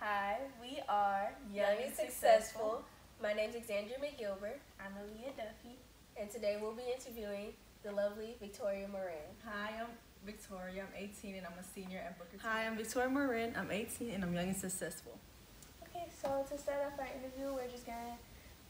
Hi, we are Young and Successful. My name is Xandra McGilbert, I'm Aaliyah Duffy. and today we'll be interviewing the lovely Victoria Moran. Hi, I'm Victoria. I'm 18 and I'm a senior at Booker T. Hi, I'm Victoria Moran. I'm 18 and I'm young and successful. Okay, so to start off our interview, we're just gonna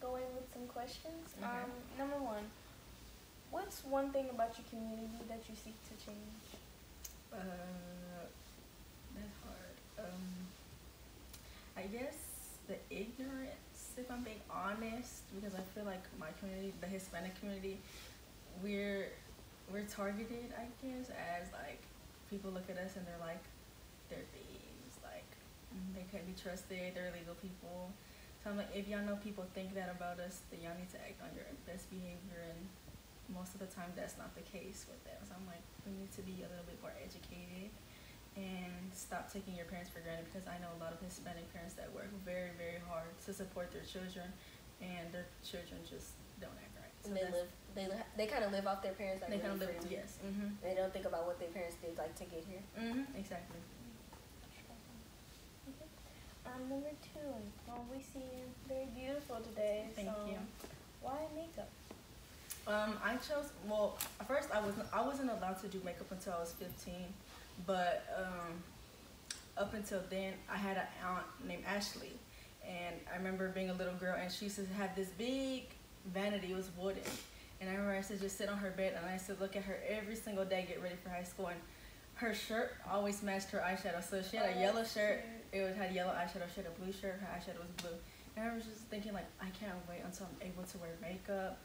go in with some questions. Okay. Number one, what's one thing about your community that you seek to change? That's hard. I guess the ignorance, if I'm being honest, because I feel like my community, the Hispanic community, we're targeted, I guess, as like people look at us and they're like they're thieves, like they can't be trusted, they're illegal people. So I'm like, if y'all know people think that about us, then y'all need to act on your best behavior, and most of the time that's not the case with them. So I'm like, we need to be a little bit more educated and stop taking your parents for granted, because I know a lot of Hispanic parents that work very, very hard to support their children, and their children just don't act right. And they kind of live off their parents. Like, they kind of really live, freely. yes. They don't think about what their parents did like to get here. Exactly. Okay. Number two, well, we see you very beautiful today. Thank you. Why makeup? I chose, well, first I wasn't allowed to do makeup until I was 15, but up until then I had an aunt named Ashley, and I remember being a little girl and she used to have this big vanity. It was wooden, and I remember I used to just sit on her bed and I used to look at her every single day, get ready for high school, and her shirt always matched her eyeshadow. So she had a yellow shirt, had yellow eyeshadow. She had a blue shirt, her eyeshadow was blue. And I was just thinking, like, I can't wait until I'm able to wear makeup,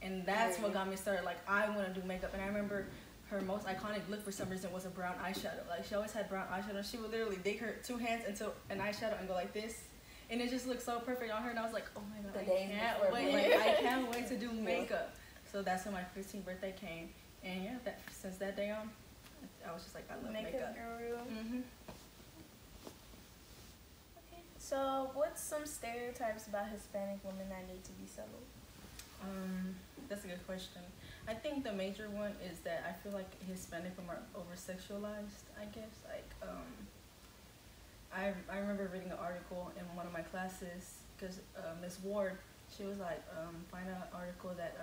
and that's what got me started. Like, I want to do makeup. And I remember her most iconic look for some reason was a brown eyeshadow. Like, she always had brown eyeshadow. She would literally dig her two hands into an eyeshadow and go like this, and it just looked so perfect on her. And I was like, oh my god, I can't wait! Like, I can't wait to do makeup. So that's when my 15th birthday came, and yeah, since that day on, I was just like, I love makeup. Guru. Okay. So, what's some stereotypes about Hispanic women that need to be settled? That's a good question. I think the major one is that I feel like Hispanic women are over sexualized, I guess. Like, I remember reading an article in one of my classes, because Miss Ward, she was like, find an article that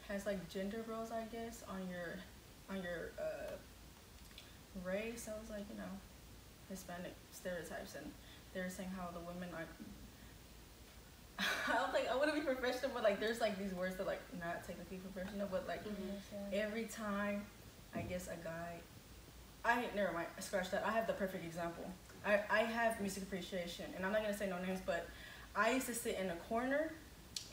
has like gender roles, I guess, on your race. I was like, Hispanic stereotypes, and they were saying how the women are. I want to be professional, but like there's like these words that like not technically professional, but like every time I guess a guy, never mind, scratch that. I have the perfect example. I have music appreciation, and I'm not gonna say no names, but I used to sit in a corner,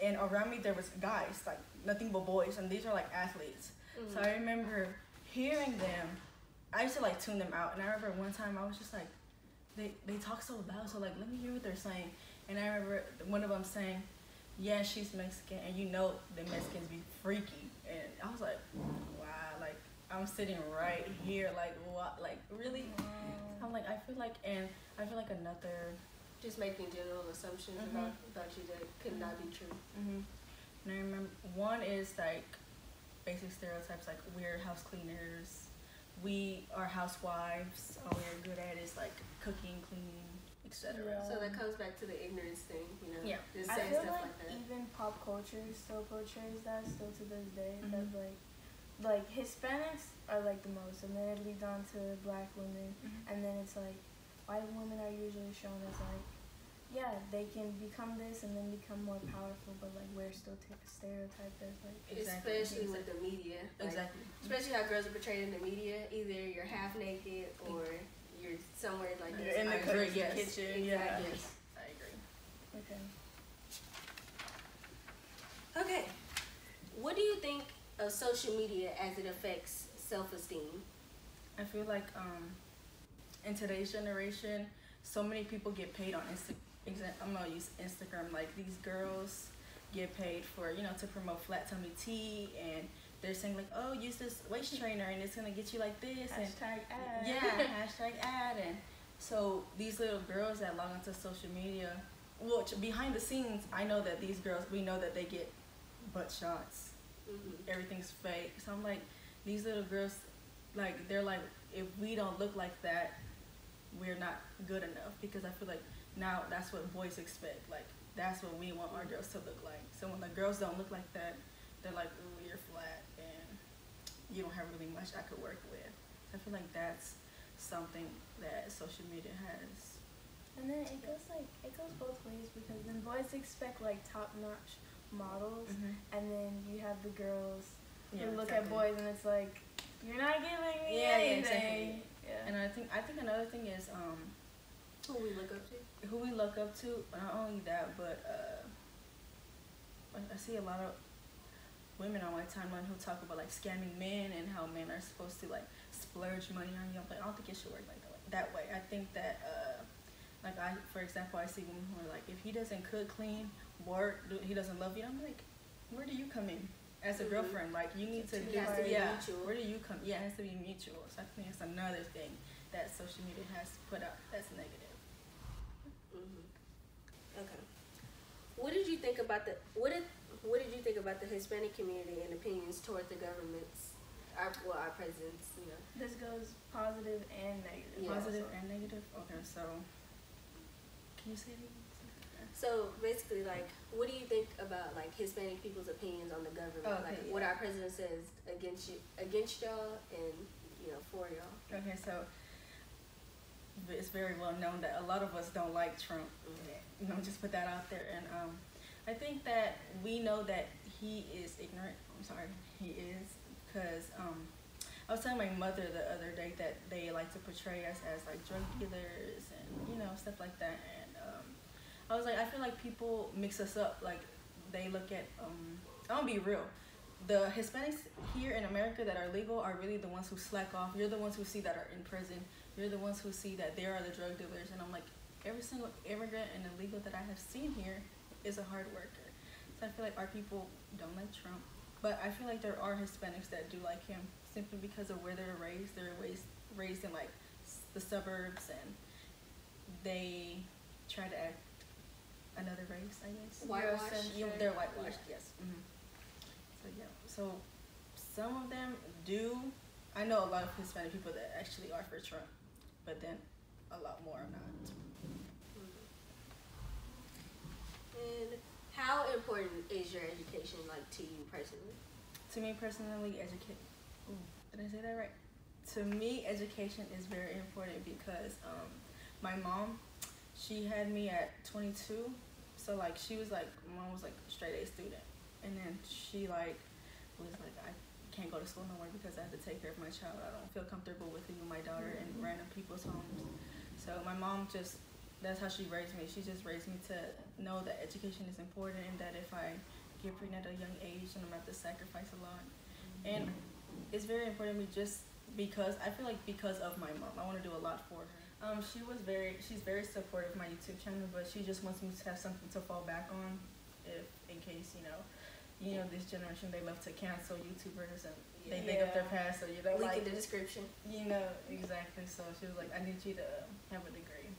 and around me there was guys, like nothing but boys, and these are like athletes. So I remember hearing them. I used to like tune them out, and I remember one time I was just like, they talk so loud, so like let me hear what they're saying. And I remember one of them saying, yeah, she's Mexican, and the Mexicans be freaky. And I was like, wow, like I'm sitting right here, like what, like really? I'm like, I feel like another, Just making general assumptions about you that could not be true. and I remember one is like basic stereotypes, like we're house cleaners, we are housewives, all we're good at is like cooking, cleaning, etc. Yeah. So that comes back to the ignorance thing, Yeah. Just I saying feel stuff like like that. even pop culture still portrays that still to this day. That like Hispanics are like the most, and then it leads on to black women, and then it's like white women are usually shown as like, yeah, they can become this and then become more powerful, but like we're still stereotyped as like. Exactly. Especially with the media. Like, Exactly. Especially how girls are portrayed in the media. Either you're half naked or you're somewhere like this. In the kitchen. Exactly. Yeah. Yes, I agree. Okay. Okay. What do you think of social media as it affects self-esteem? I feel like in today's generation, so many people get paid on I'm gonna use Instagram. Like these girls get paid for to promote flat tummy tea, and they're saying like, oh, use this waist trainer and it's gonna get you like this. Hashtag ad. Yeah, hashtag ad. And so these little girls that log onto social media, well, behind the scenes, I know that these girls, we know that they get butt shots. Everything's fake. So I'm like, these little girls, like they're like, if we don't look like that, we're not good enough, because I feel like now that's what boys expect. Like that's what we want our girls to look like. So when the girls don't look like that, they're like, ooh, you're flat and you don't have really much I could work with. I feel like that's something that social media has. And then it goes both ways, because then boys expect like top notch models, and then you have the girls who look at boys and it's like, you're not giving me anything. Exactly. Yeah. And I think another thing is who we look up to. Not only that, but I see a lot of women on my timeline who talk about like scamming men and how men are supposed to like splurge money on you. I'm like, I don't think it should work like that way. I think that for example, I see women who are like, if he doesn't cook, clean, work, he doesn't love you. I'm like, where do you come in as a girlfriend? Like, you need to do, mutual. Where do you come? Yeah, it has to be mutual. So I think it's another thing that social media has put out that's negative. Okay. What did you think about the Hispanic community and opinions towards the government's, our presidents? You know, This goes positive and negative. Yeah. Positive and negative. Okay, so can you say it again? so basically, like, what do you think about like Hispanic people's opinions on the government? Okay, What our president says against y'all, and for y'all. Okay, so it's very well known that a lot of us don't like Trump. Just put that out there. And I think that we know that he is ignorant. I'm sorry, he is, because I was telling my mother the other day that they like to portray us as like drug dealers and stuff like that. And I was like, I feel like people mix us up. Like they look at I'm gonna be real. The Hispanics here in America that are legal are really the ones who slack off. You're the ones who see that are in prison. You're the ones who see that they are the drug dealers. And I'm like, every single immigrant and illegal that I have seen here is a hard worker. So I feel like our people don't like Trump. But I feel like there are Hispanics that do like him simply because of where they're raised. They're raised in like the suburbs, and they try to act another race, I guess. Whitewashed. They're whitewashed, yes. So yeah, so some of them do. I know a lot of Hispanic people that actually are for Trump, but then a lot more are not. And how important is your education, like, to you personally? To me personally, did I say that right? To me, education is very important because my mom, she had me at 22. So like mom was like a straight A student, and then she like was like, I can't go to school no more because I have to take care of my child. I don't feel comfortable with leaving my daughter in random people's homes. So my mom that's how she raised me. She just raised me to know that education is important, and that if I get pregnant at a young age, then I'm gonna have to sacrifice a lot. And it's very important to me just because I feel like because of my mom, I want to do a lot for her. She's very supportive of my YouTube channel, but she just wants me to have something to fall back on, in case this generation, they love to cancel YouTubers and they dig up their past, so link in the description. Exactly. So she was like, I need you to have a degree.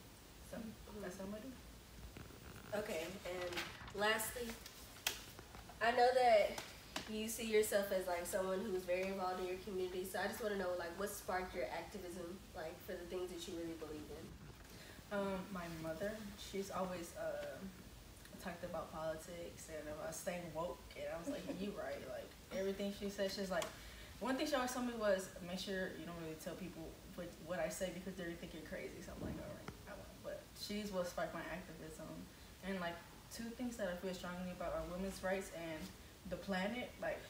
So that's what I'm gonna do. Okay, and lastly, I know that you see yourself as like someone who's very involved in your community, so I just want to know, like, what sparked your activism, like, for the things that you really believe in? My mother, she's always talked about politics and about staying woke, and I was like, you right. Like everything she said, she's like, one thing she always told me was, make sure you don't really tell people what I say because they're thinking crazy. So I'm like, all right, I won't. But she's what sparked my activism. And like two things that I feel strongly about are women's rights and the planet. Like,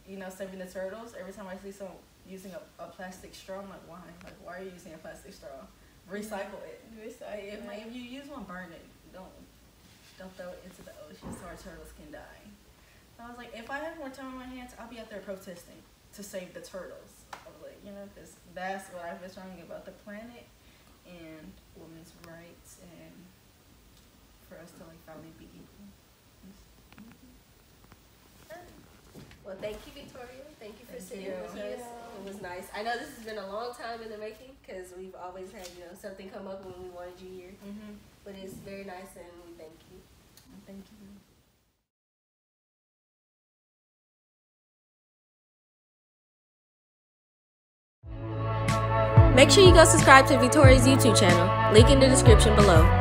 saving the turtles. Every time I see someone using a plastic straw, I'm like, why? Like, why are you using a plastic straw? Recycle it. If you use one, burn it. Don't throw it into the ocean so our turtles can die. So I was like, if I have more time on my hands, I'll be out there protesting to save the turtles. I was like, because that's what I feel strongly about, the planet and women's rights, and for us to like finally be equal. Well, thank you, Victoria. Thank you for sitting with us. Yeah. It was nice. I know this has been a long time in the making because we've always had, something come up when we wanted you here. But it's very nice, and we thank you. Thank you. Make sure you go subscribe to Victoria's YouTube channel, link in the description below.